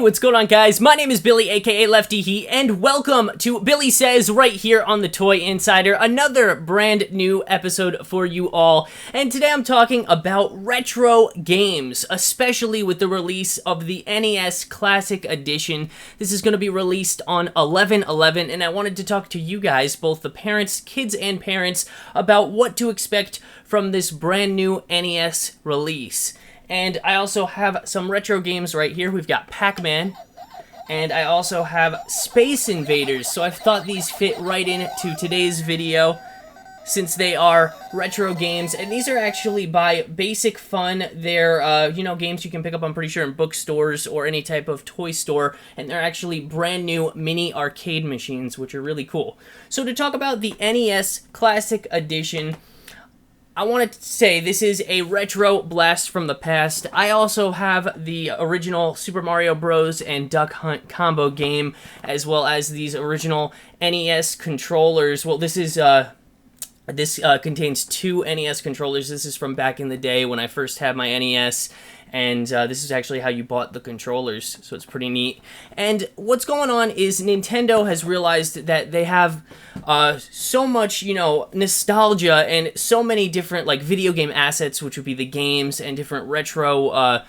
what's going on, guys? My name is Billy, aka Lefty Heat, and welcome to Billy Says right here on the Toy Insider, another brand new episode for you all. And today I'm talking about retro games, especially with the release of the NES Classic Edition. This is going to be released on 11/11, and I wanted to talk to you guys, both the parents, kids, and parents, about what to expect from this brand new NES release. And I also have some retro games right here. We've got Pac-Man, and I also have Space Invaders. So I thought these fit right into today's video, since they are retro games. And these are actually by Basic Fun. They're, games you can pick up, I'm pretty sure, in bookstores or any type of toy store. And they're actually brand new mini arcade machines, which are really cool. So to talk about the NES Classic Edition, I wanted to say this is a retro blast from the past. I also have the original Super Mario Bros. And Duck Hunt combo game, as well as these original NES controllers. Well, this contains two NES controllers. This is from back in the day when I first had my NES. And this is actually how you bought the controllers, so it's pretty neat. And what's going on is Nintendo has realized that they have so much, nostalgia and so many different, video game assets, which would be the games and different retro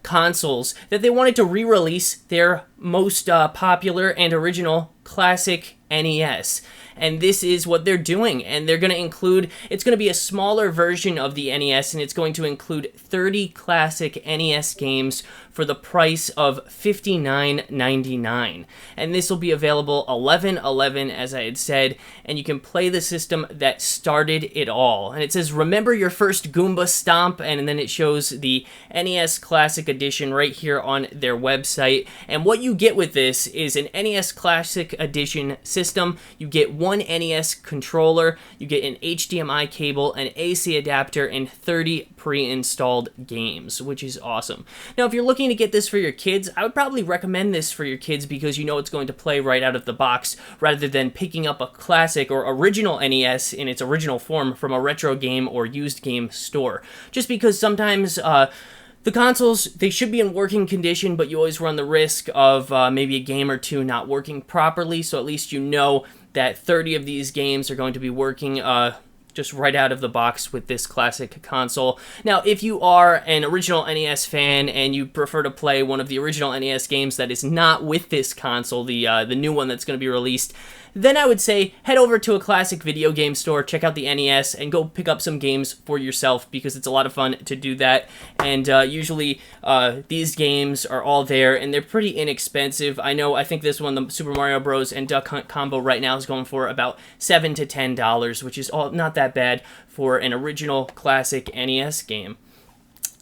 consoles, that they wanted to re-release their most popular and original classic NES. And this is what they're doing, and they're going to include, it's going to be a smaller version of the NES, and it's going to include 30 classic NES games for the price of $59.99. And this will be available 11/11, as I had said, and you can play the system that started it all. And it says, remember your first Goomba Stomp, and then it shows the NES Classic Edition right here on their website. And what you get with this is an NES Classic Edition system. You get one NES controller, you get an HDMI cable, an AC adapter, and 30 pre-installed games, which is awesome. Now, if you're looking to get this for your kids, I would probably recommend this for your kids because you know it's going to play right out of the box, rather than picking up a classic or original NES in its original form from a retro game or used game store. Just because sometimes the consoles, they should be in working condition, but you always run the risk of maybe a game or two not working properly, so at least you know that 30 of these games are going to be working just right out of the box with this classic console. Now, if you are an original NES fan and you prefer to play one of the original NES games that is not with this console, the new one that's going to be released, then I would say head over to a classic video game store, check out the NES, and go pick up some games for yourself, because it's a lot of fun to do that. And usually these games are all there, and they're pretty inexpensive. I think this one, the Super Mario Bros. And Duck Hunt combo right now, is going for about $7 to $10, which is not that bad for an original classic NES game.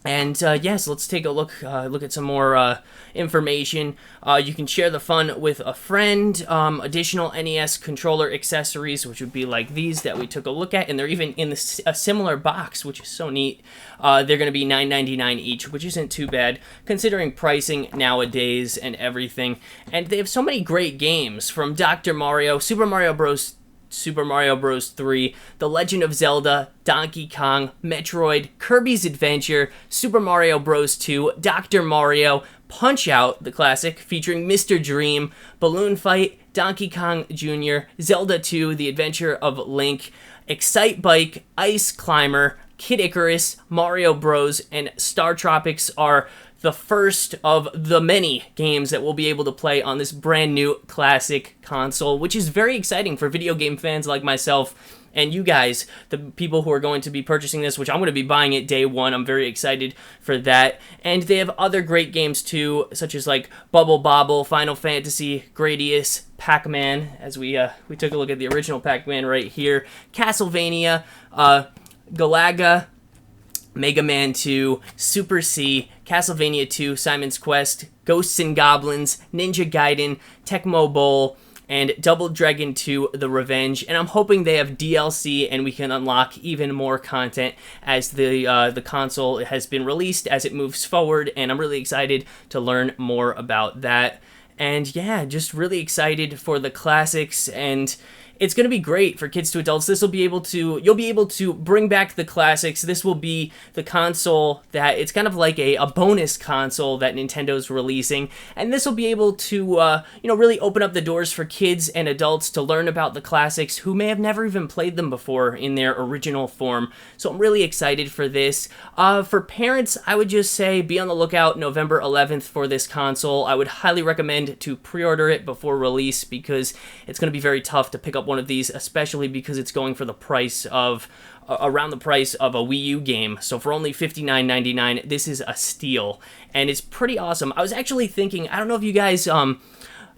And yes, let's take a look at some more information. You can share the fun with a friend. Additional NES controller accessories, which would be like these that we took a look at, and they're even in a similar box, which is so neat. They're going to be $9.99 each, which isn't too bad considering pricing nowadays and everything. And they have so many great games, from Dr. Mario, Super Mario Bros. 3, The Legend of Zelda, Donkey Kong, Metroid, Kirby's Adventure, Super Mario Bros. 2, Dr. Mario, Punch-Out!, the classic, featuring Mr. Dream, Balloon Fight, Donkey Kong Jr., Zelda 2, The Adventure of Link, Excite Bike, Ice Climber, Kid Icarus, Mario Bros., and Star Tropics are the first of the many games that we'll be able to play on this brand new classic console, which is very exciting for video game fans like myself and you guys, the people who are going to be purchasing this, which I'm going to be buying it day one. I'm very excited for that. And they have other great games too, such as Bubble Bobble, Final Fantasy, Gradius, Pac-Man, as we took a look at the original Pac-Man right here, Castlevania, Galaga, Mega Man 2, Super C, Castlevania 2, Simon's Quest, Ghosts and Goblins, Ninja Gaiden, Tecmo Bowl, and Double Dragon 2 The Revenge. And I'm hoping they have DLC and we can unlock even more content as the console has been released, as it moves forward, and I'm really excited to learn more about that. And yeah, just really excited for the classics, and it's going to be great for kids to adults. You'll be able to bring back the classics. This will be the console that it's kind of like a bonus console that Nintendo's releasing, and this will be able to really open up the doors for kids and adults to learn about the classics who may have never even played them before in their original form. So I'm really excited for this. For parents, I would just say be on the lookout November 11th for this console. I would highly recommend to pre-order it before release because it's going to be very tough to pick up one of these, especially because it's going for the price of around the price of a Wii U game. So for only $59.99, this is a steal, and it's pretty awesome. I was actually thinking, I don't know if you guys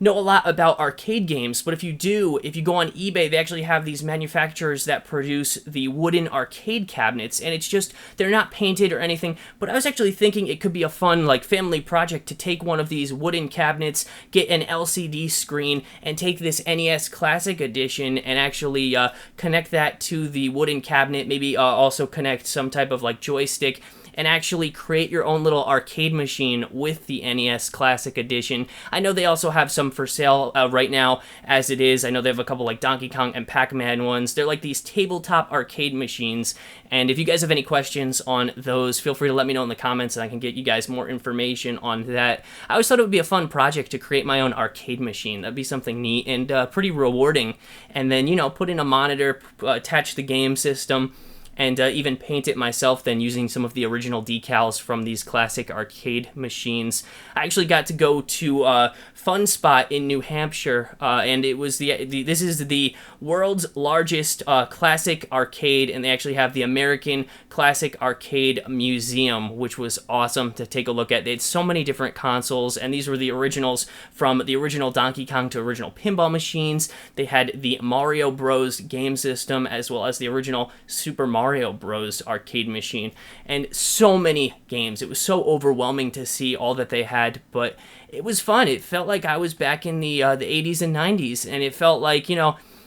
know a lot about arcade games, but if you do, if you go on eBay, they actually have these manufacturers that produce the wooden arcade cabinets, and it's just, they're not painted or anything, but I was actually thinking it could be a fun, like, family project to take one of these wooden cabinets, get an LCD screen, and take this NES Classic Edition and actually connect that to the wooden cabinet, maybe also connect some type of, like, joystick, and actually create your own little arcade machine with the NES Classic Edition. I know they also have some for sale right now as it is. I know they have a couple like Donkey Kong and Pac-Man ones. They're like these tabletop arcade machines, and if you guys have any questions on those, feel free to let me know in the comments and I can get you guys more information on that. I always thought it would be a fun project to create my own arcade machine. That'd be something neat and pretty rewarding. And then, put in a monitor, attach the game system, and even paint it myself then using some of the original decals from these classic arcade machines. I actually got to go to Fun Spot in New Hampshire, and it was this is the world's largest classic arcade, and they actually have the American Classic Arcade Museum, which was awesome to take a look at. They had so many different consoles, and these were the originals from the original Donkey Kong to original pinball machines. They had the Mario Bros. Game system, as well as the original Super Mario Bros. Arcade machine, and so many games. It was so overwhelming to see all that they had, but it was fun. It felt like I was back in the 80s and 90s, and it felt like,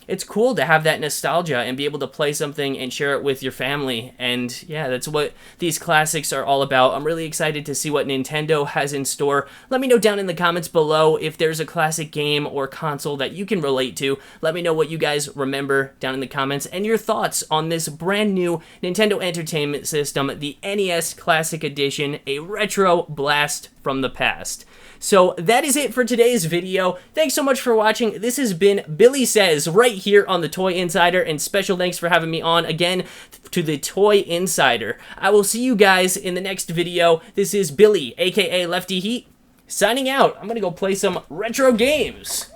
it's cool to have that nostalgia and be able to play something and share it with your family. And yeah, that's what these classics are all about. I'm really excited to see what Nintendo has in store. Let me know down in the comments below if there's a classic game or console that you can relate to. Let me know what you guys remember down in the comments and your thoughts on this brand new Nintendo Entertainment System, the NES Classic Edition, a retro blast from the past. So that is it for today's video. Thanks so much for watching. This has been Billy Says right here on the Toy Insider, and special thanks for having me on again to the Toy Insider. I will see you guys in the next video. This is Billy, aka Lefty Heat, signing out. I'm gonna go play some retro games.